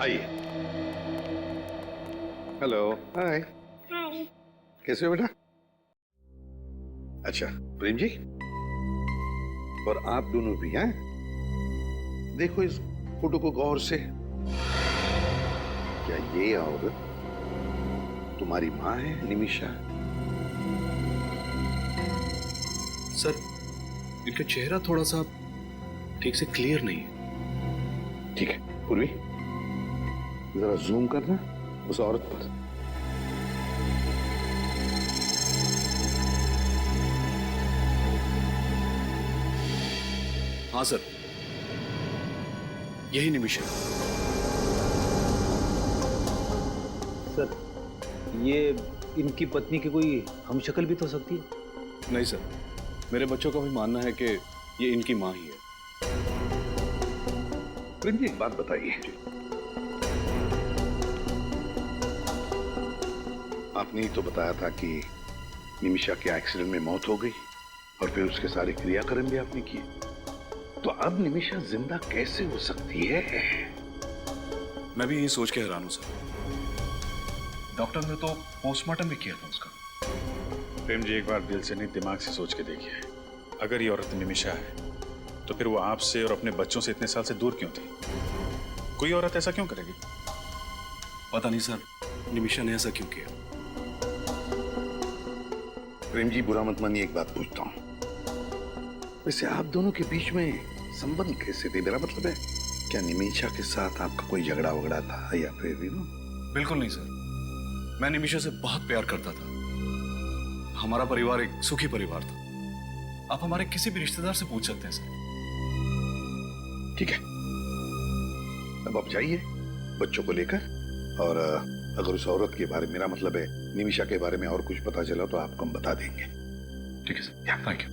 आइए। हेलो। हाय। हाय। कैसे हो बेटा? अच्छा प्रेम जी, और आप दोनों भी हैं? देखो इस फोटो को गौर से। क्या ये औरत तुम्हारी माँ है निमिषा? सर, इनका चेहरा थोड़ा सा ठीक से क्लियर नहीं है। ठीक है पूर्वी, जरा जूम करना उस औरत पर। हाँ सर, यही निमिषा है। सर, ये इनकी पत्नी की कोई हमशक्ल भी तो हो सकती है। नहीं सर, मेरे बच्चों का भी मानना है कि ये इनकी माँ ही है। प्रेम जी एक बात बताइए, आपने ही तो बताया था कि निमिषा के एक्सीडेंट में मौत हो गई और फिर उसके सारे क्रियाक्रम भी आपने किए, तो अब निमिषा जिंदा कैसे हो सकती है? मैं भी यही सोच के हैरान हूं सर। डॉक्टर ने तो पोस्टमार्टम भी किया था उसका। प्रेम जी एक बार दिल से नहीं दिमाग से सोच के देखिए, अगर ये औरत निमिषा है तो फिर वो आपसे और अपने बच्चों से इतने साल से दूर क्यों थी? कोई औरत ऐसा क्यों करेगी? पता नहीं सर, निमिषा ने ऐसा क्यों किया। प्रेम जी बुरा मत मानिए, एक बात पूछता हूं, वैसे आप दोनों के बीच में संबंध कैसे थे? मेरा मतलब है, क्या निमिषा के साथ आपका कोई झगड़ा वगड़ा था या फिर भी? बिल्कुल नहीं सर, मैं निमिषा से बहुत प्यार करता था। हमारा परिवार एक सुखी परिवार था। आप हमारे किसी भी रिश्तेदार से पूछ सकते हैं सर। ठीक है, अब आप जाइए बच्चों को लेकर, और अगर उस औरत के बारे में, मेरा मतलब है निमिषा के बारे में और कुछ पता चला तो आपको हम बता देंगे। ठीक है सर, थैंक यू।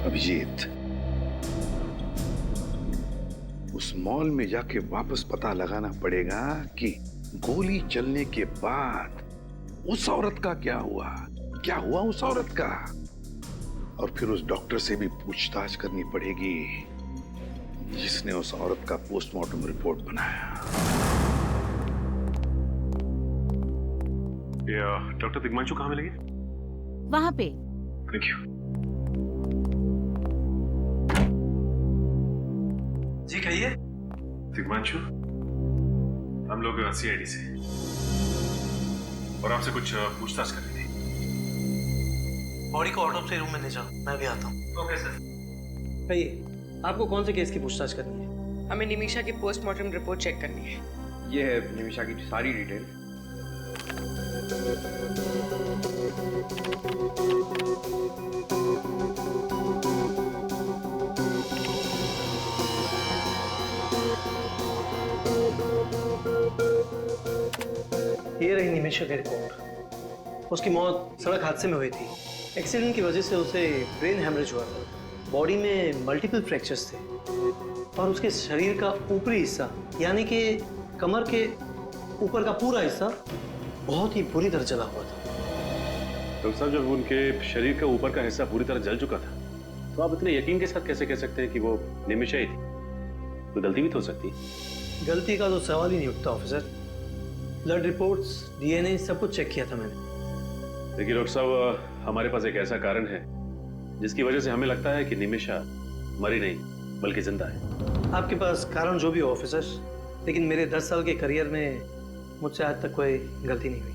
अभिजीत, उस मॉल में जाके वापस पता लगाना पड़ेगा कि गोली चलने के बाद उस औरत का क्या हुआ, क्या हुआ उस औरत का, और फिर उस डॉक्टर से भी पूछताछ करनी पड़ेगी जिसने उस औरत का पोस्टमार्टम रिपोर्ट बनाया। डॉक्टर दिग्मांशु कहाँ मिलेंगे? वहां पे। Thank you. जी कहिए। दिग्मांशु, हम लोग सीआईडी से और आपसे कुछ पूछताछ करनी थी। बॉडी को ऑटोप्सी रूम में ले जाओ, मैं भी आता हूँ। Okay sir. कहिए, आपको कौन से केस की पूछताछ करनी है? हमें निमिषा की पोस्टमार्टम रिपोर्ट चेक करनी है। ये है निमिषा की सारी डिटेल। ये रही निमिषा की रिपोर्ट। उसकी मौत सड़क हादसे में हुई थी। एक्सीडेंट की वजह से उसे ब्रेन हेमरेज हुआ था। बॉडी में मल्टीपल फ्रैक्चर्स थे और उसके शरीर का ऊपरी हिस्सा, यानी कि कमर के ऊपर का पूरा हिस्सा बहुत ही बुरी तरह जला हुआ था। डॉक्टर साहब, जब उनके शरीर का ऊपर का हिस्सा पूरी तरह जल चुका था तो आप इतने यकीन के साथ कैसे कह सकते हैं कि वो निमिषा ही थी? कोई गलती भी तो हो सकती। गलती का तो सवाल ही नहीं उठता ऑफिसर। ब्लड रिपोर्ट्स, डीएनए सब कुछ चेक किया था मैंने। देखिए डॉक्टर साहब, हमारे पास एक ऐसा कारण है जिसकी वजह से हमें लगता है कि निमिषा मरी नहीं बल्कि जिंदा है। आपके पास कारण जो भी हो ऑफिसर, लेकिन मेरे 10 साल के करियर में मुझसे आज तक कोई गलती नहीं हुई।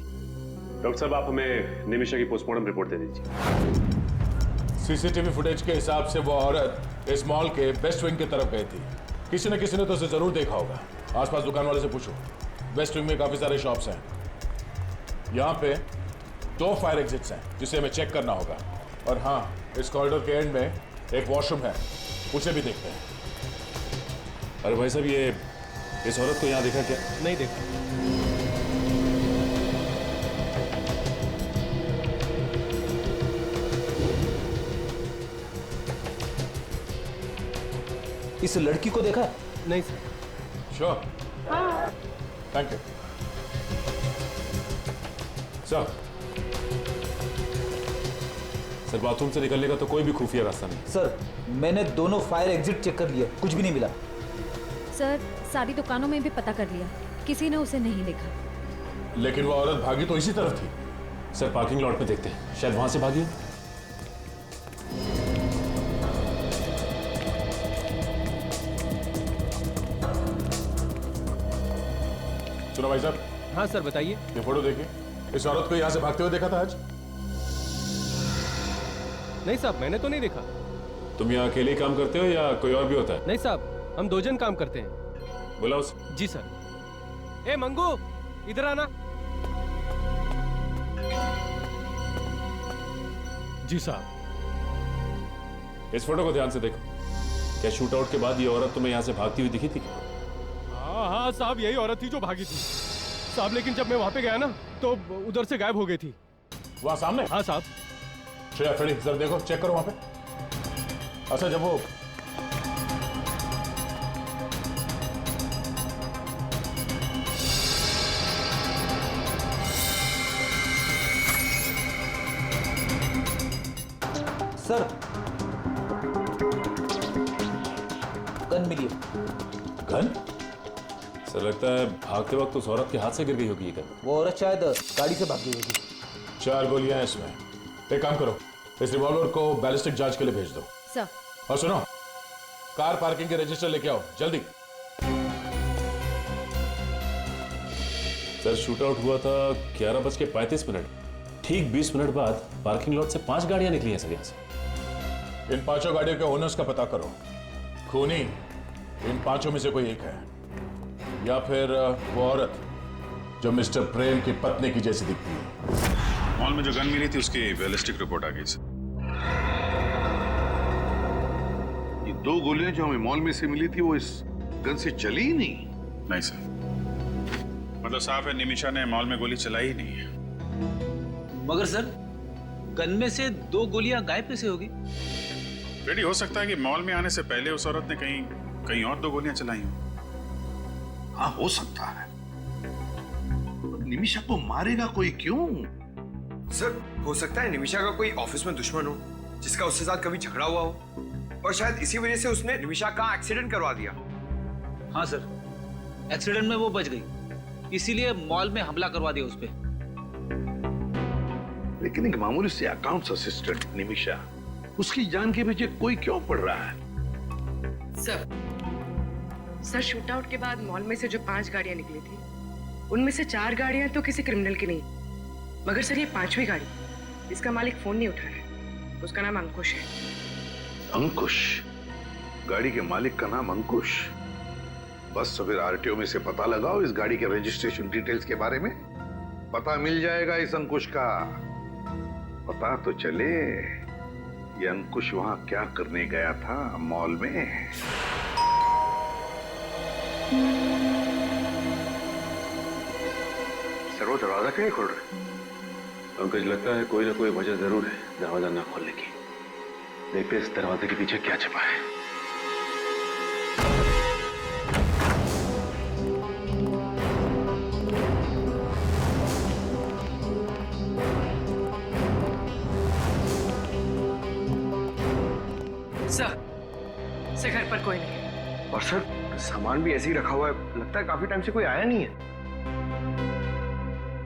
डॉक्टर साहब, आप हमें निमिषा की पोस्टमार्टम रिपोर्ट दे दीजिए। सीसीटीवी फुटेज के हिसाब से वो औरत इस मॉल के वेस्ट विंग की तरफ गई थी। किसी न किसी ने तो उसे जरूर देखा होगा। आसपास दुकान वाले से पूछो। वेस्ट विंग में काफी सारे शॉप्स हैं। यहाँ पे 2 फायर एग्जिट्स हैं जिसे हमें चेक करना होगा। और हाँ, इस कॉरिडोर के एंड में एक वॉशरूम है, उसे भी देखते हैं। अरे भाई साहब, ये इस औरत को यहाँ देखा क्या? नहीं देखा। इस लड़की को देखा? नहीं sir. Sure? Thank you sir. Sir bathroom से निकलने का तो कोई भी खुफिया रास्ता नहीं। सर मैंने दोनों फायर एग्जिट चेक कर लिया, कुछ भी नहीं मिला। सर सारी दुकानों में भी पता कर लिया, किसी ने उसे नहीं देखा। लेकिन वो औरत भागी तो इसी तरफ थी। सर पार्किंग लॉट में देखते हैं, शायद वहां से भागी हो। सुनो भाई साहब। हाँ सर बताइए। ये फोटो देखिए, इस औरत को यहां से भागते हुए देखा था आज? नहीं साहब, मैंने तो नहीं देखा। तुम यहाँ अकेले ही काम करते हो या कोई और भी होता है? नहीं साहब, हम 2 जन काम करते हैं। बुलाओ उसे। जी सर। ए मंगू, इधर आना। जी साहब। इस फोटो को ध्यान से देखो। क्या शूट आउट के बाद ये औरत तुम्हें यहाँ से भागती हुई दिखी थी? हाँ हाँ साहब, यही औरत थी जो भागी थी साहब। लेकिन जब मैं वहां पे गया ना तो उधर से गायब हो गई थी। वहां सामने? हाँ साहब। श्रेया फ्रेडी जरा देखो, चेक करो वहां पे। अच्छा जब वो सर गन मिली। गन? सर लगता है भागते वक्त उस औरत के हाथ से गिर गई होगी ये गन। वो औरत शायद गाड़ी से भागी होगी। 4 गोलियां हैं इसमें। एक काम करो, इस रिवॉल्वर को बैलिस्टिक जांच के लिए भेज दो। सर। और सुनो, कार पार्किंग के रजिस्टर लेके आओ जल्दी। सर शूट आउट हुआ था 11:35। ठीक 20 मिनट बाद पार्किंग लॉट से 5 गाड़ियां निकली हैं सर यहाँ से। इन 5 गाड़ियों के ओनर्स का पता करो। खूनी इन 5 में से कोई एक है, या फिर वो औरत जो मिस्टर प्रेम की पत्नी की जैसी दिखती है। मॉल में जो गन मिली थी उसकी बैलिस्टिक रिपोर्ट आ गई सर। ये 2 गोलियां जो हमें मॉल में से मिली थी वो इस गन से चली ही नहीं। नहीं सर, मतलब साफ है निमिषा ने मॉल में गोली चलाई ही नहीं है। मगर सर गन में से 2 गोलियां गायब कैसे होगी? रेडी हो सकता है कि मॉल में आने से पहले उस औरत ने कहीं और 2 गोलियां चलाई हो। हाँ हो सकता है। निमिषा को मारेगा कोई क्यों? सर हो सकता है निमिषा का कोई ऑफिस में दुश्मन हो जिसका उसके साथ कभी झगड़ा हुआ हो, और शायद इसी वजह से उसने निमिषा का एक्सीडेंट करवा दिया। हाँ सर, एक्सीडेंट में वो बच गई, इसीलिए मॉल में हमला करवा दिया उस पर। लेकिन एक मामूली से अकाउंट्स असिस्टेंट निमिषा, उसकी जान के पीछे कोई क्यों पड़ रहा है? सर शूट आउट के बाद मॉल में से जो 5 गाड़ियां निकली थी उनमें से 4 गाड़ियां तो किसी क्रिमिनल की नहीं, मगर सर ये 5वीं गाड़ी, इसका मालिक फोन नहीं उठा रहा है। उसका नाम अंकुश है। अंकुश? गाड़ी के मालिक का नाम अंकुश? बस तो फिर आरटीओ में से पता लगाओ इस गाड़ी के रजिस्ट्रेशन डिटेल्स के बारे में, पता मिल जाएगा इस अंकुश का। पता तो चले ये अंकुश वहां क्या करने गया था मॉल में। सर वो दरवाजा क्यों नहीं खोल रहे? पंकज लगता है कोई ना कोई वजह जरूर है दरवाजा ना खोलने की। देखते इस दरवाजे के पीछे क्या छिपा है। सर घर पर कोई नहीं। और सर सामान भी ऐसे ही रखा हुआ है, लगता है काफी टाइम से कोई आया नहीं है।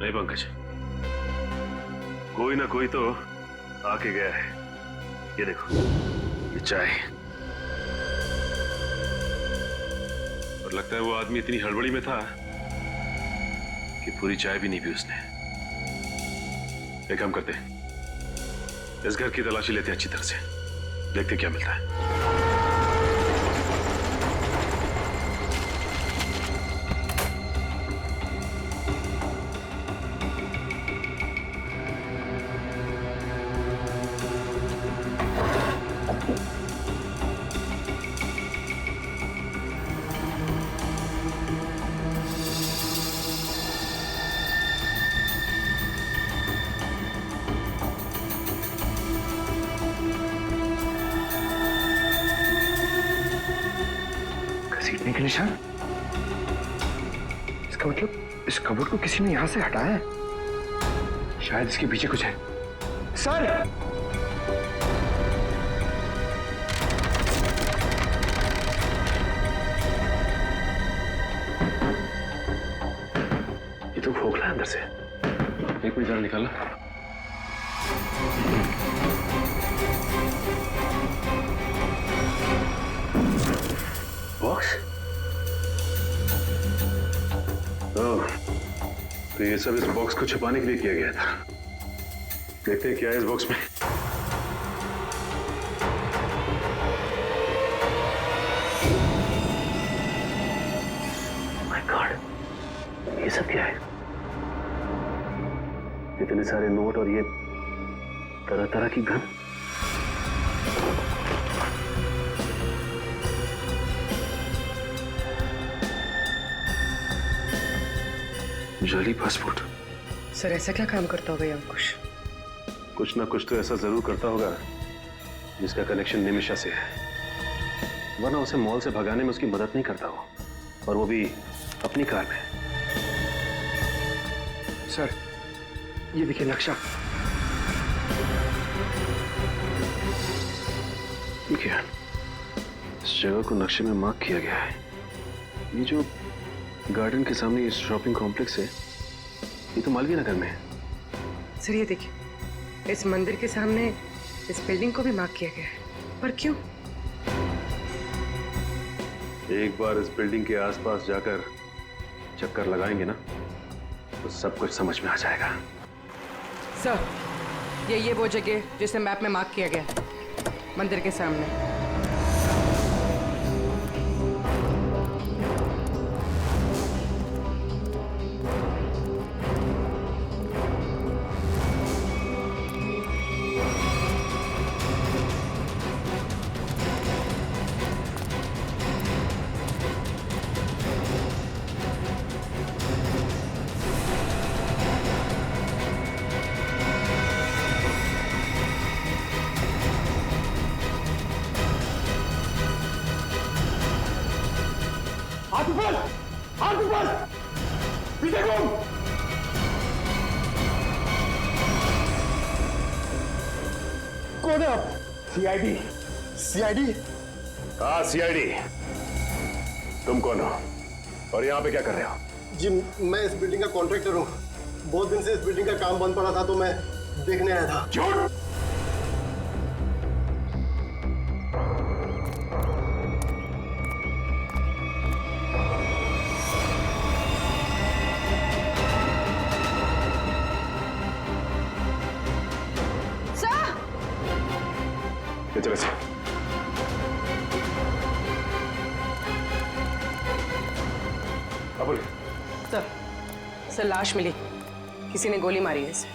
नहीं पंकज, कोई ना कोई तो आके गया है। ये देखो, ये चाय, और लगता है वो आदमी इतनी हड़बड़ी में था कि पूरी चाय भी नहीं पी उसने। एक काम करते हैं, इस घर की तलाशी लेते हैं अच्छी तरह से, देखते क्या मिलता है। घसीटने के निशान? इसका मतलब इस कबर्ड को किसी ने यहां से हटाया है। शायद इसके पीछे कुछ है। सर! से। एक मिनट जरा निकाला। बॉक्स? तो ये सब इस बॉक्स को छुपाने के लिए किया गया था। देखते हैं क्या है इस बॉक्स में। माय गॉड, ये सब क्या है? इतने सारे नोट और ये तरह तरह की गन। जाली पासपोर्ट। सर ऐसा क्या काम करता होगा ये अंकुश? कुछ ना कुछ तो ऐसा जरूर करता होगा जिसका कनेक्शन निमिषा से है, वरना उसे मॉल से भगाने में उसकी मदद नहीं करता हो, और वो भी अपनी कार में। सर ये देखिए नक्शा। ठीक है, इस जगह को नक्शे में मार्क किया गया है। ये जो गार्डन के सामने ये शॉपिंग कॉम्प्लेक्स है, ये तो मालवीय नगर में है। सर ये देखिए, इस मंदिर के सामने इस बिल्डिंग को भी मार्क किया गया है, पर क्यों? एक बार इस बिल्डिंग के आसपास जाकर चक्कर लगाएंगे ना, तो सब कुछ समझ में आ जाएगा। सर ये वो जगह जिसे मैप में मार्क किया गया है, मंदिर के सामने। कौन है आप? सीआईडी। सीआईडी? हाँ सीआईडी। तुम कौन हो और यहाँ पे क्या कर रहे हो? जी मैं इस बिल्डिंग का कॉन्ट्रैक्टर हूँ। बहुत दिन से इस बिल्डिंग का काम बंद पड़ा था तो मैं देखने आया था। झूठ! चले से। बोले। सर लाश मिली, किसी ने गोली मारी है इसे।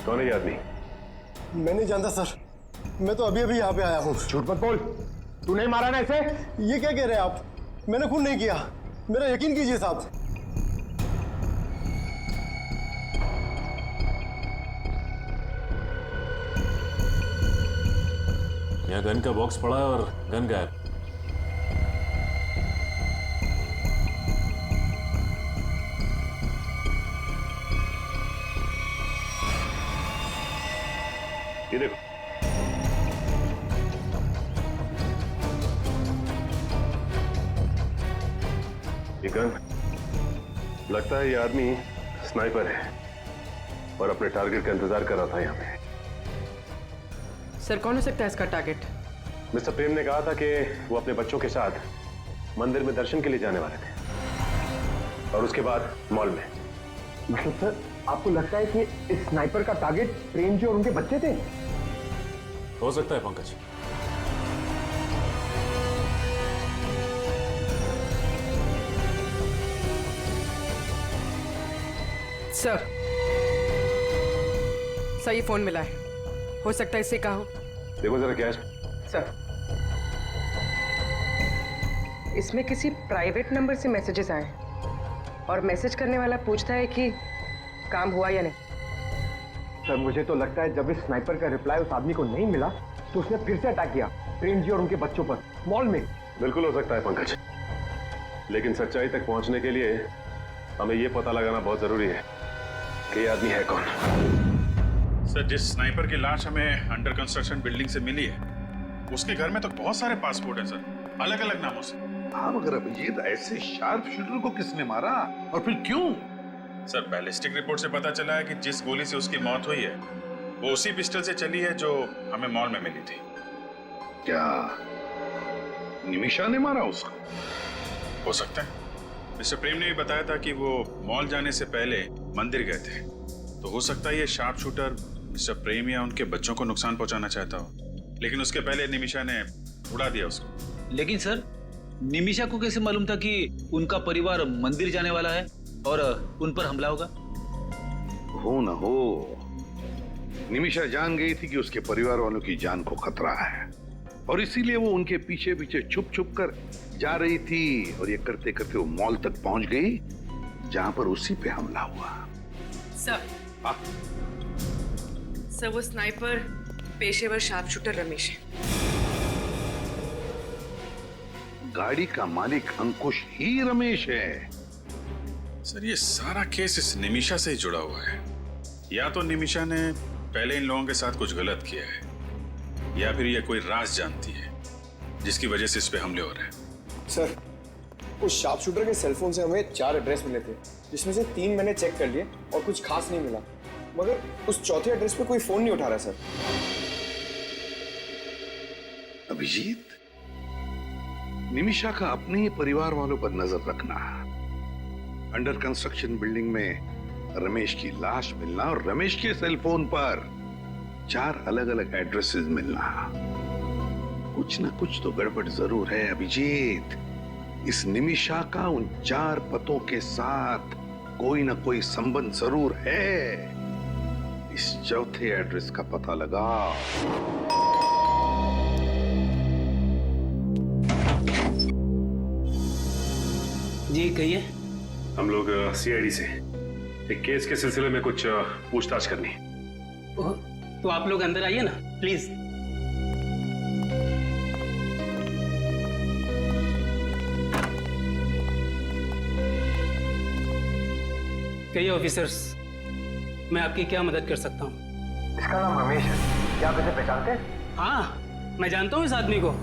कौन है ये आदमी? मैं नहीं जानता सर, मैं तो अभी अभी यहाँ पे आया हूँ। झूठ मत बोल, तू नहीं मारा ना इसे? ये क्या कह रहे हैं आप? मैंने खून नहीं किया, मेरा यकीन कीजिए साहब। यहाँ गन का बॉक्स पड़ा है और गन गायब। ये देखो, ये गन। लगता है ये आदमी स्नाइपर है और अपने टारगेट का इंतजार कर रहा था यहाँ पे। सर कौन हो सकता है इसका टारगेट? मिस्टर प्रेम ने कहा था कि वो अपने बच्चों के साथ मंदिर में दर्शन के लिए जाने वाले थे और उसके बाद मॉल में। मतलब सर आपको लगता है कि इस स्नाइपर का टारगेट प्रेम जी और उनके बच्चे थे? हो सकता है पंकज। सर ये फोन मिला है, हो सकता है इससे कहा हो। देखो जरा क्या है सर, इसमें किसी प्राइवेट नंबर से मैसेजेस आए और मैसेज करने वाला पूछता है कि काम हुआ या नहीं। सर मुझे तो लगता है जब इस स्नाइपर का रिप्लाई उस आदमी को नहीं मिला तो उसने फिर से अटैक किया प्रेम जी और उनके बच्चों पर मॉल में। बिल्कुल हो सकता है पंकज, लेकिन सच्चाई तक पहुंचने के लिए हमें यह पता लगाना बहुत जरूरी है कि ये आदमी है कौन। सर जिस स्नाइपर की लाश हमें अंडर कंस्ट्रक्शन बिल्डिंग से मिली है, उसके घर में तो बहुत सारे पासपोर्ट हैं सर, अलग अलग नामों से। हाँ मगर अभिजीत, ऐसे शार्प शूटर को किसने मारा और फिर क्यों? सर, बैलिस्टिक रिपोर्ट से पता चला है कि जिस गोली से उसकी मौत हुई है वो उसी पिस्टल से चली है जो हमें मॉल में मिली थी। क्या निमिषा ने मारा उसको? हो सकता है। मिस्टर प्रेम ने भी बताया था कि वो मॉल जाने से पहले मंदिर गए थे, तो हो सकता है ये शार्प शूटर मिस्टर प्रेम या उनके बच्चों को नुकसान पहुंचाना चाहता हो, लेकिन उसके पहले निमिषा ने उड़ा दिया उसको। लेकिन सर, निमिषा को कैसे मालूम था कि उनका परिवार मंदिर जाने वाला है और उन पर हमला होगा? हो न हो, निमिषा जान गई थी कि उसके परिवार वालों की जान को खतरा है और इसीलिए वो उनके पीछे पीछे छुप छुप कर जा रही थी और ये करते करते वो मॉल तक पहुंच गई जहां पर उसी पे हमला हुआ। सर, सर वो स्नाइपर पेशेवर शार्प शूटर रमेश है। गाड़ी का मालिक अंकुश ही रमेश है। सर, ये सारा केस इस निमिषा से ही जुड़ा हुआ है। या तो निमिषा ने पहले इन लोगों के साथ कुछ गलत किया है, या फिर ये कोई राज जानती है जिसकी वजह से इस पे हमले हो रहे हैं। सर, उस शार्प शूटर के सेलफोन से हमें 4 एड्रेस मिले थे, जिसमें से 3 मैंने चेक कर लिए और कुछ खास नहीं मिला, मगर उस चौथे एड्रेस पे कोई फोन नहीं उठा रहा सर। अभिजीत, निमिषा का अपने ही परिवार वालों पर नजर रखना। अंडर कंस्ट्रक्शन बिल्डिंग में रमेश की लाश मिलना और रमेश के सेलफोन पर 4 अलग अलग एड्रेसेस मिलना, कुछ ना कुछ तो गड़बड़ जरूर है अभिजीत। इस निमिषा का उन 4 पतों के साथ कोई ना कोई संबंध जरूर है। इस चौथे एड्रेस का पता लगाओ। जी कहिए। हम लोग सीआईडी से एक केस के सिलसिले में कुछ पूछताछ करनी है। तो आप लोग अंदर आइए ना प्लीज। कहिए ऑफिसर्स, मैं आपकी क्या मदद कर सकता हूँ? इसका नाम रमेश है, क्या आप इसे पहचानते हैं? हाँ, मैं जानता हूँ इस आदमी को।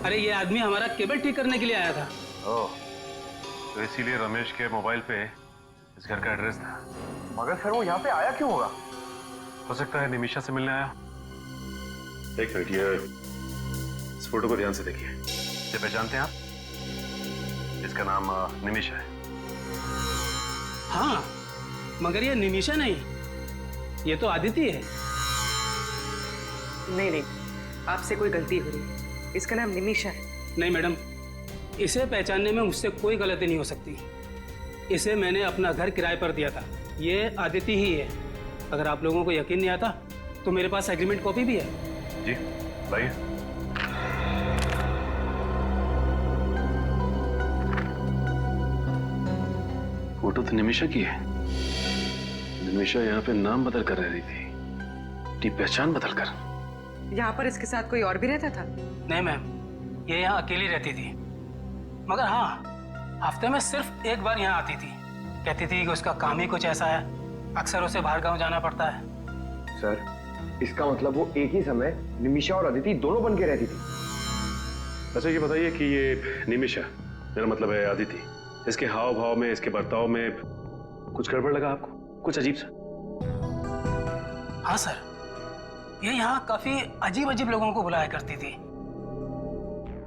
अरे ये आदमी हमारा केबल ठीक करने के लिए आया था। ओह, तो इसीलिए रमेश के मोबाइल पे इस घर का एड्रेस था। मगर सर, वो यहाँ पे आया क्यों होगा? हो सकता है निमिषा से मिलने आया। एक मिनट, ये इस फोटो को ध्यान से देखिए। इसे पहचानते हैं आप? इसका नाम निमिषा है। हाँ, मगर ये निमिषा नहीं, ये तो आदिति है। नहीं नहीं, आपसे कोई गलती हो रही है। इसका नाम निमिषा है। नहीं मैडम, इसे पहचानने में मुझसे कोई गलती नहीं हो सकती। इसे मैंने अपना घर किराए पर दिया था। ये आदिति ही है। अगर आप लोगों को यकीन नहीं आता तो मेरे पास एग्रीमेंट कॉपी भी है। जी लाइए। फोटो तो निमिषा की है। निमिषा यहाँ पे नाम बदल कर रह रही थी, पहचान बदल कर। यहाँ पर इसके साथ कोई और भी रहता था? नहीं मैम, ये यहाँ अकेली रहती थी। मगर हाँ, हफ्ते में सिर्फ एक बार यहाँ आती थी। कहती थी कि उसका काम ही कुछ ऐसा है, अक्सर उसे बाहर गांव जाना पड़ता है। सर, इसका मतलब वो एक ही समय निमिषा और अदिति दोनों बन के रहती थी। अच्छा ये बताइए कि ये निमिषा, मेरा मतलब है आदिति, इसके हाव भाव में, इसके बर्ताव में कुछ गड़बड़ लगा आपको? कुछ अजीब सा? हाँ सर, ये यहाँ काफी अजीब अजीब लोगों को बुलाया करती थी।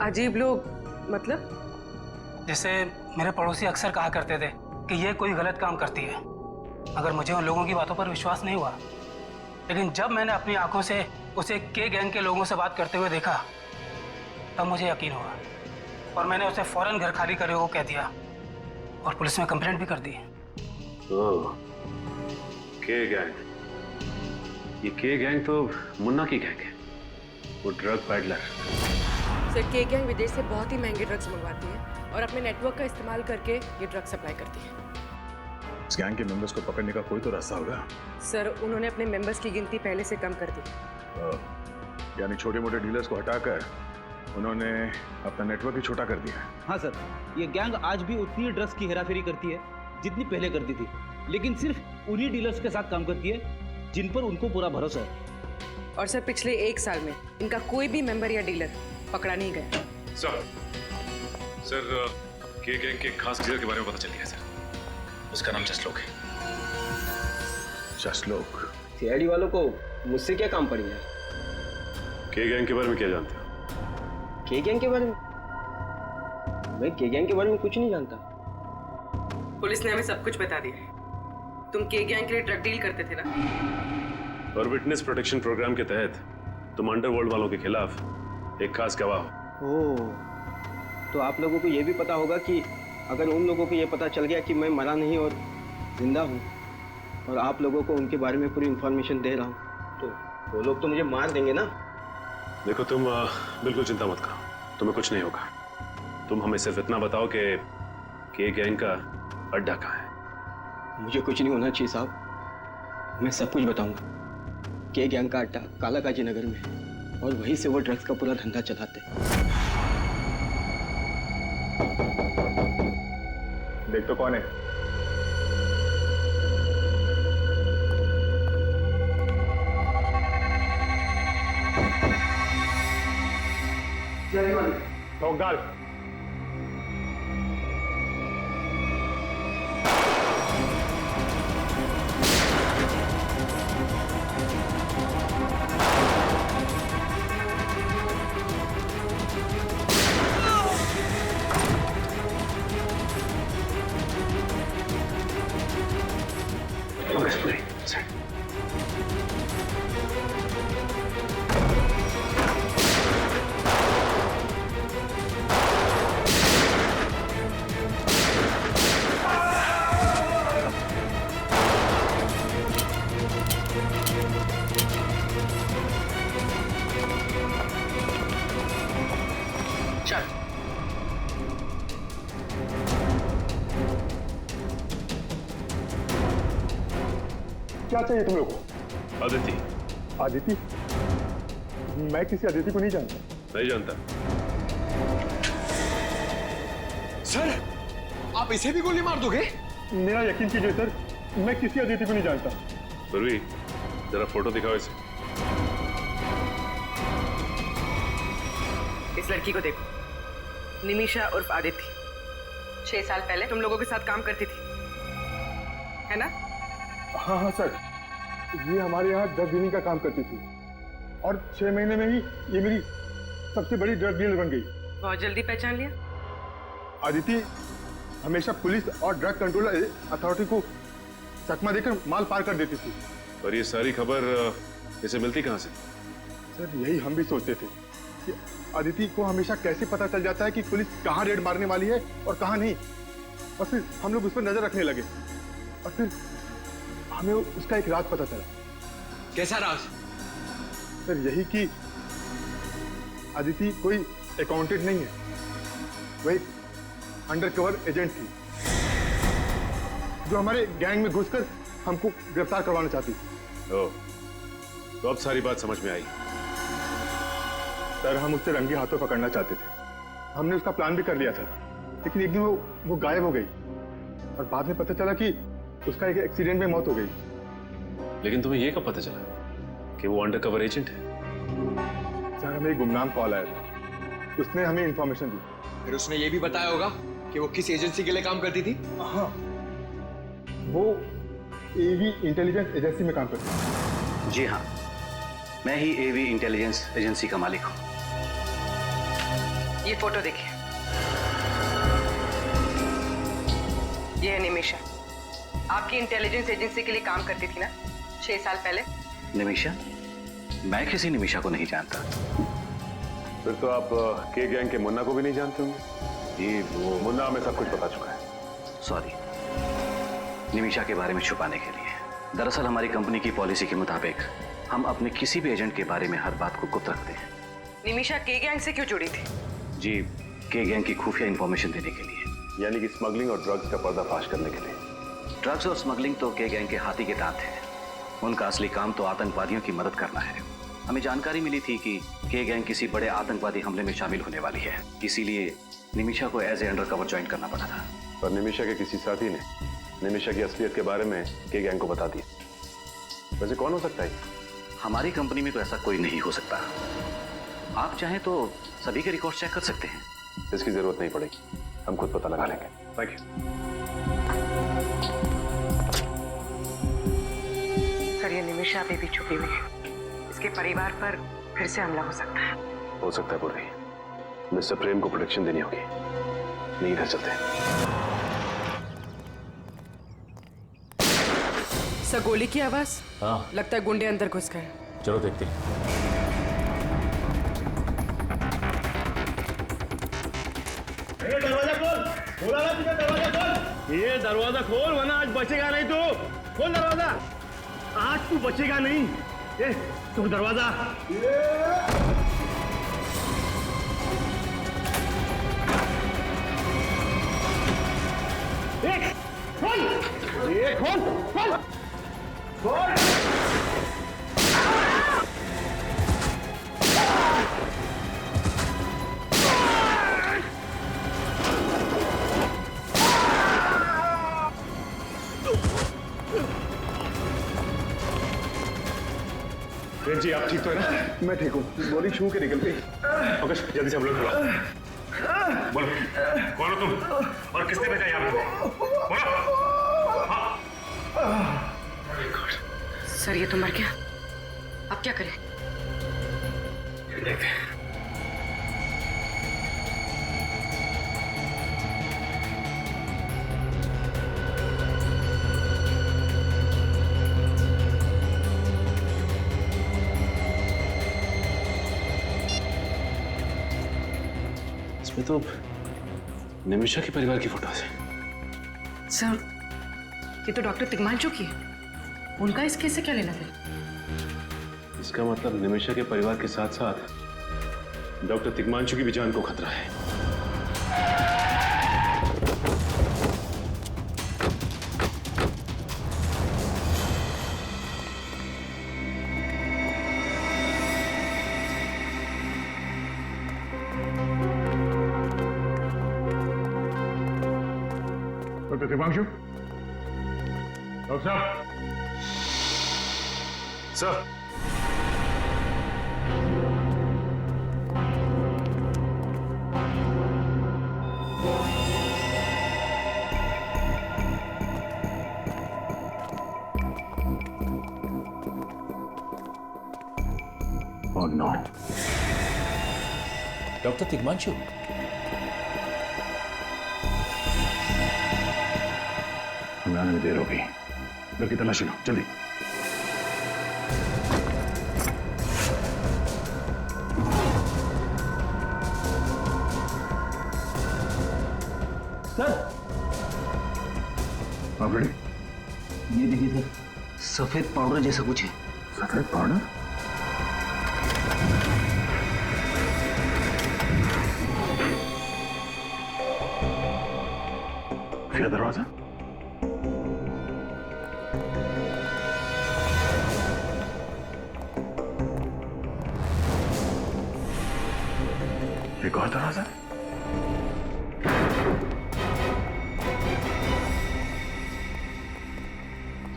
अजीब लोग मतलब? जैसे मेरे पड़ोसी अक्सर कहा करते थे कि ये कोई गलत काम करती है, मगर मुझे उन लोगों की बातों पर विश्वास नहीं हुआ। लेकिन जब मैंने अपनी आंखों से उसे के गैंग के लोगों से बात करते हुए देखा, तब मुझे यकीन हुआ और मैंने उसे फौरन घर खाली करने को कह दिया और पुलिस में कंप्लेंट भी कर दी। ओह, के गैंग। ये के गैंग तो मुन्ना की गैंग है, वो ड्रग पैडलर। सर, के गैंग विदेश से बहुत ही महंगे ड्रग्स मंगवाती है और अपने नेटवर्क का इस्तेमाल करके ये ड्रग सप्लाई करती है। इस गैंग के मेंबर्स को पकड़ने का कोई तो रास्ता होगा। सर, उन्होंने अपने मेंबर्स की गिनती पहले से कम कर दी। यानी छोटे मोटे डीलर्स को हटाकर उन्होंने अपना नेटवर्क ही छोटा कर दिया। हाँ सर, ये गैंग आज भी उतनी ड्रग्स की हेराफेरी करती है जितनी पहले करती थी, लेकिन सिर्फ उन्हीं डीलर्स के साथ काम करती है जिन पर उनको पूरा भरोसा है। और सर, पिछले 1 साल में इनका कोई भी मेंबर या डीलर पकड़ा नहीं गया। सर के गैंग के एक खास लीडर के बारे में पता चल गया सर। उसका नाम जसलोक है। जसलोक? सीआईडी वालों को मुझसे क्या काम पड़ी है? के गैंग के बारे में क्या जानते हो? के गैंग के बारे में? मैं के गैंग के बारे में कुछ नहीं जानता। पुलिस ने हमें सब कुछ बता दिया है। तुम के गैंग के लिए ड्रग डील करते थे ना? और विटनेस प्रोटेक्शन प्रोग्राम के तहत तुम अंडरवर्ल्ड वालों के खिलाफ एक खास गवाह हो। ओह, तो आप लोगों को ये भी पता होगा कि अगर उन लोगों को ये पता चल गया कि मैं मरा नहीं और जिंदा हूँ और आप लोगों को उनके बारे में पूरी इंफॉर्मेशन दे रहा हूँ, तो वो लोग तो मुझे मार देंगे ना? देखो तुम बिल्कुल चिंता मत करो, तुम्हें कुछ नहीं होगा। तुम हमें सिर्फ इतना बताओ कि के गैंग का अड्डा कहाँ है। मुझे कुछ नहीं होना चाहिए साहब, मैं सब कुछ बताऊंगा। के गैंग का अड्डा कालाकाजी नगर में है और वहीं से वो ड्रग्स का पूरा धंधा चलाते हैं। देख तो कौन है? ठोक डाल। क्या चाहिए तुम लोग को? आदिति। आदिति? मैं किसी आदिति को नहीं जानता। नहीं जानता? सर, आप इसे भी गोली मार दोगे? मेरा यकीन कीजिए सर, मैं किसी आदिति को नहीं जानता। पूर्वी, जरा फोटो दिखाओ इसे। इस लड़की को देखो, निमिषा उर्फ आदिति। 6 साल पहले तुम लोगों के साथ काम करती थी, है ना? हाँ हाँ सर, ये हमारे यहाँ ड्रग डीलिंग का काम करती थी और 6 महीने में ही ये मेरी सबसे बड़ी ड्रग डीलर बन गई। बहुत जल्दी पहचान लिया। आदिति हमेशा पुलिस और ड्रग कंट्रोल अथॉरिटी को चकमा देकर माल पार कर देती थी। और ये सारी खबर इसे मिलती कहाँ से? सर यही हम भी सोचते थे कि आदिति को हमेशा कैसे पता चल जाता है कि पुलिस कहाँ रेड मारने वाली है और कहाँ नहीं, और फिर हम लोग उस पर नजर रखने लगे और फिर हमें उसका एक राज पता चला। कैसा राज? सर यही कि आदिति कोई अकाउंटेंट नहीं है, वो एक अंडरकवर एजेंट थी जो हमारे गैंग में घुसकर हमको गिरफ्तार करवाना चाहती थी। ओह, तो अब सारी बात समझ में आई। सर हम उससे रंगे हाथों पकड़ना चाहते थे, हमने उसका प्लान भी कर लिया था, लेकिन एक दिन वो गायब हो गई और बाद में पता चला कि उसका एक एक्सीडेंट में मौत हो गई। लेकिन तुम्हें ये कब पता चला कि वो अंडरकवर एजेंट है? सर हमें एक गुमनाम कॉल आया था, उसने हमें इंफॉर्मेशन दी। फिर उसने ये भी बताया होगा कि वो किस एजेंसी के लिए काम करती थी? हाँ, वो एवी इंटेलिजेंस एजेंसी में काम करती थी। जी हाँ, मैं ही एवी इंटेलिजेंस एजेंसी का मालिक हूँ। ये फोटो देखिए, ये है निमिषा, आपकी इंटेलिजेंस एजेंसी के लिए काम करती थी ना 6 साल पहले? निमिषा? मैं किसी निमिषा को नहीं जानता। फिर तो आप के गैंग के मुन्ना को भी नहीं जानते होंगे। ये वो मुन्ना हमें सब कुछ बता चुका है। सॉरी, निमिषा के बारे में छुपाने के लिए। दरअसल हमारी कंपनी की पॉलिसी के मुताबिक हम अपने किसी भी एजेंट के बारे में हर बात को गुप्त रखते हैं। निमिषा के गैंग से क्यों जुड़ी थी? जी, के गैंग की खुफिया इंफॉर्मेशन देने के लिए। यानी कि स्मगलिंग और ड्रग्स का पर्दाफाश करने के लिए। ड्रग्स और स्मगलिंग तो के गैंग के हाथी के दांत है। उनका असली काम तो आतंकवादियों की मदद करना है। हमें जानकारी मिली थी कि के गैंग किसी बड़े आतंकवादी हमले में शामिल होने वाली है, इसीलिए निमिषा को एज ए अंडरकवर ज्वाइन करना पड़ा था। पर निमिषा के किसी साथी ने निमिषा की असलियत के बारे में के गैंग को बता दिया। वैसे कौन हो सकता है? हमारी कंपनी में तो ऐसा कोई नहीं हो सकता। आप चाहें तो सभी के रिकॉर्ड चेक कर सकते हैं। इसकी जरूरत नहीं पड़ेगी, हम खुद पता लगा लेंगे। Thank you. सर, ये निमिषा अभी भी छुपी हुई है। इसके परिवार पर फिर से हमला हो सकता है। हो सकता है पूर्वी, मिस्टर प्रेम को प्रोटेक्शन देनी होगी। नहीं, इधर चलते हैं। सर, गोली की आवाज। हाँ, लगता है गुंडे अंदर घुस गए। चलो देखते हैं। दरवाजा खोल, बोला ना तुझे दरवाजा खोल। ये दरवाजा खोल वरना आज बचेगा नहीं तू। खोल दरवाजा, आज तू बचेगा नहीं। ये तू दरवाजा। खोल, ये खोल, खोल, खोल। प्रेम जी, आप ठीक तो है ना? मैं ठीक हूँ, गोली छू के निकल गई। ओके, जल्दी से हम लोग बुलाओ। बोलो, कौन हो तुम और किसने भेजा यहाँ पे? बोलो। सर, ये तो मर गया। अब क्या करें? देखते हैं। इसमें तो निमिषा के परिवार की फोटोज है। सर, ये तो डॉक्टर तिग्मांशु की है। उनका इस केस से क्या लेना देना? इसका मतलब निमिषा के परिवार के साथ साथ डॉक्टर तिग्मांशु की भी जान को खतरा है। डॉक्टर तिग्मांशु, डॉक्टर साहब। Sir, Oh no. Doctor Tigmanshu, हमें आने में देर हो गई। घर की तलाशी लो, जल्दी। सर, आप रेडी? ये देखिए सर, सफेद पाउडर जैसा कुछ है। सफेद पाउडर? फिर दरवाजा? एक और दरवाजा?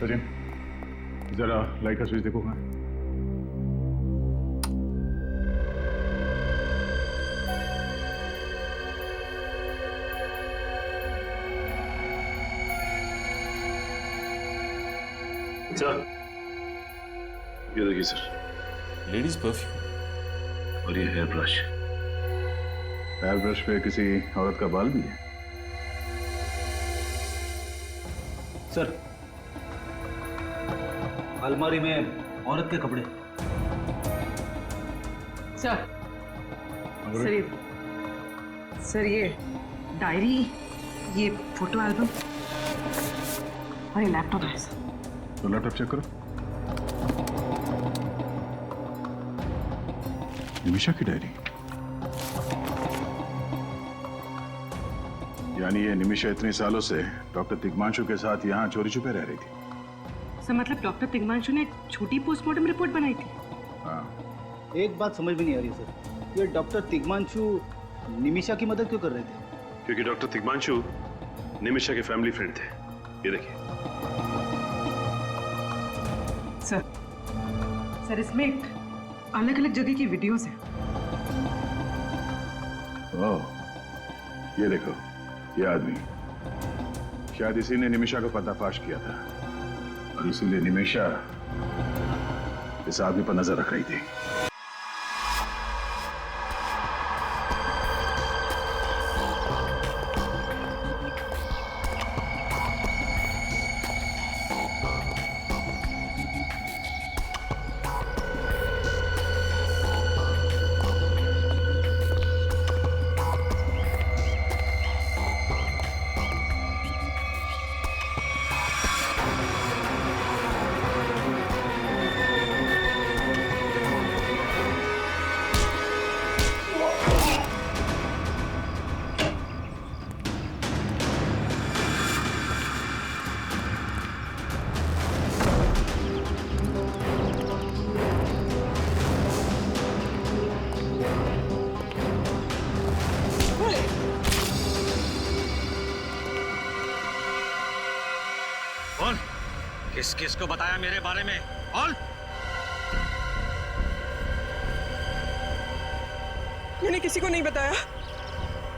सचिन, जरा लाइट का स्विच देखो। सर, ये देखिए सर, लेडीज परफ्यूम और ये हेयर ब्रश। हेयर ब्रश पे किसी औरत का बाल भी है। सर, अलमारी में औरत के कपड़े। सर, सर ये डायरी, ये फोटो एल्बम और ये लैपटॉप है सर। तो लैपटॉप चेक करो। निमिषा की डायरी। यानी ये निमिषा इतने सालों से डॉक्टर तिग्मांशु के साथ यहाँ चोरी छुपे रह रही थी। सर, मतलब डॉक्टर तिग्मांशु ने छोटी पोस्टमार्टम रिपोर्ट बनाई थी? हाँ। एक बात समझ में नहीं आ रही सर, ये डॉक्टर तिग्मांशु निमिषा की मदद क्यों कर रहे थे? क्योंकि डॉक्टर तिग्मांशु निमिषा के फैमिली फ्रेंड थे। ये देखिए। सर, इसमें अलग अलग जगह की वीडियोस हैं। ओह, ये देखो, ये आदमी शायद इसी ने निमिषा को पर्दाफाश किया था और इसीलिए निमिषा इस आदमी पर नजर रख रही थी। किस किस को बताया मेरे बारे में? कौन? मैंने किसी को नहीं बताया,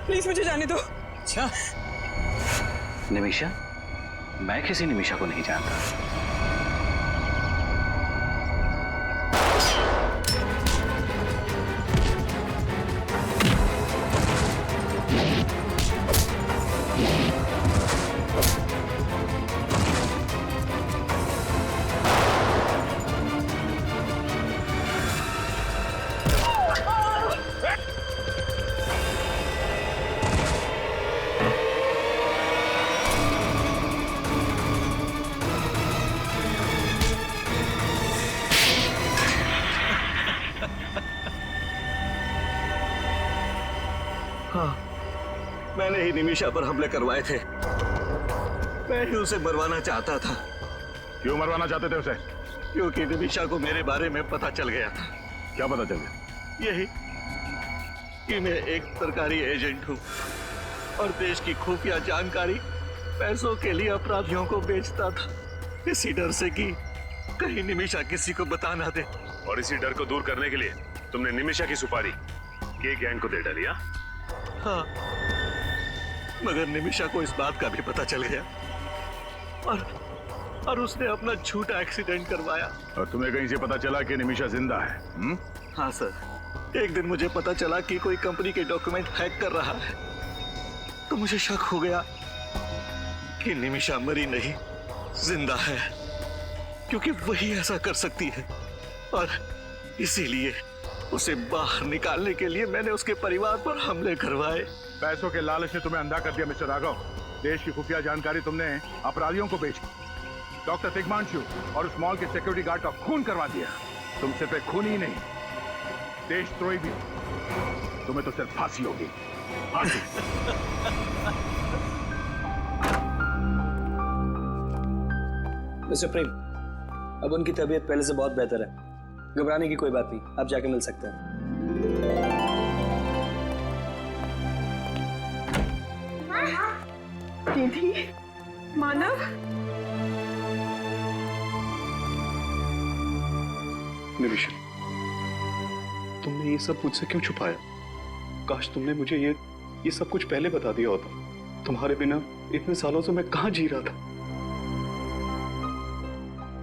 प्लीज मुझे जाने दो। अच्छा, निमिषा? मैं किसी निमिषा को नहीं जानता। मैंने ही निमिषा पर हमले करवाए थे। मैं ही उसे मरवाना चाहता था। क्यों मरवाना चाहते थे उसे? क्योंकि निमिषा को मेरे बारे में पता चल गया था। क्या पता चल गया? यही कि मैं एक सरकारी एजेंट हूँ और देश की खुफिया जानकारी पैसों के लिए अपराधियों को बेचता था, इसी डर से कि कहीं निमिषा किसी को बता ना दे। और इसी डर को दूर करने के लिए तुमने निमिषा की सुपारी के गैंग को दे डाली? हाँ, मगर निमिषा को इस बात का भी पता चल गया और उसने अपना झूठा एक्सीडेंट करवाया। और तुम्हें कहीं से पता चला कि निमिषा जिंदा है? हाँ सर, एक दिन मुझे पता चला कि कोई कंपनी के डॉक्यूमेंट हैक कर रहा है, तो मुझे शक हो गया कि निमिषा मरी नहीं, जिंदा है, क्योंकि वही ऐसा कर सकती है। और इसीलिए उसे बाहर निकालने के लिए मैंने उसके परिवार पर हमले करवाए। पैसों के लालच ने तुम्हें अंधा कर दिया मिस्टर राघव। देश की खुफिया जानकारी तुमने अपराधियों को बेची, डॉक्टर तिग्मांशु और उस मॉल के सिक्योरिटी गार्ड का खून करवा दिया। तुम सिर्फ एक खून ही नहीं, देशद्रोही भी। तुम्हें तो सिर्फ फांसी होगी, फांसी। मिस्टर प्रेम, अब उनकी तबीयत पहले से बहुत बेहतर है, घबराने की कोई बात नहीं, आप जाके मिल सकते हैं। दीदी, मानव, निमिषा, तुमने ये सब मुझसे क्यों छुपाया? काश तुमने मुझे ये सब कुछ पहले बता दिया होता। तुम्हारे बिना इतने सालों से मैं कहाँ जी रहा था।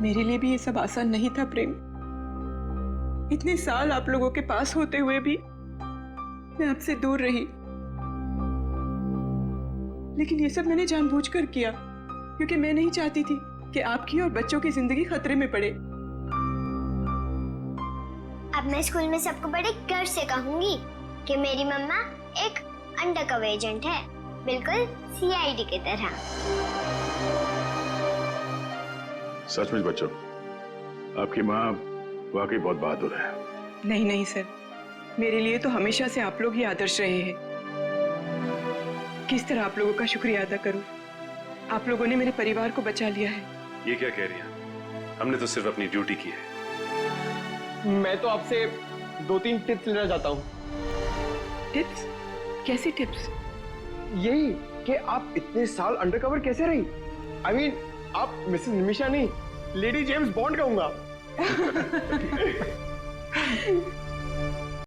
मेरे लिए भी ये सब आसान नहीं था प्रेम। इतने साल आप लोगों के पास होते हुए भी मैं आपसे दूर रही, लेकिन ये सब मैंने जानबूझकर किया क्योंकि मैं नहीं चाहती थी कि आपकी और बच्चों की जिंदगी खतरे में पड़े। अब मैं स्कूल में सबको बड़े गर्व से कहूंगी कि मेरी मम्मा एक अंडरकवर एजेंट है, बिल्कुल सीआईडी की तरह। सचमुच बच्चों, आपकी माँ वाकई बहुत बहादुर है। नहीं नहीं सर, मेरे लिए तो हमेशा से आप लोग ही आदर्श रहे हैं। किस तरह आप लोगों का शुक्रिया अदा करूं? आप लोगों ने मेरे परिवार को बचा लिया है। ये क्या कह रही हैं? हमने तो सिर्फ अपनी ड्यूटी की है। मैं तो आपसे 2-3 टिप्स लेना चाहता हूँ। टिप्स? कैसी टिप्स? यही कि आप इतने साल अंडरकवर कैसे रही? I mean, आप मिसेस निमिषा नहीं, लेडी जेम्स बॉन्ड कहूंगा।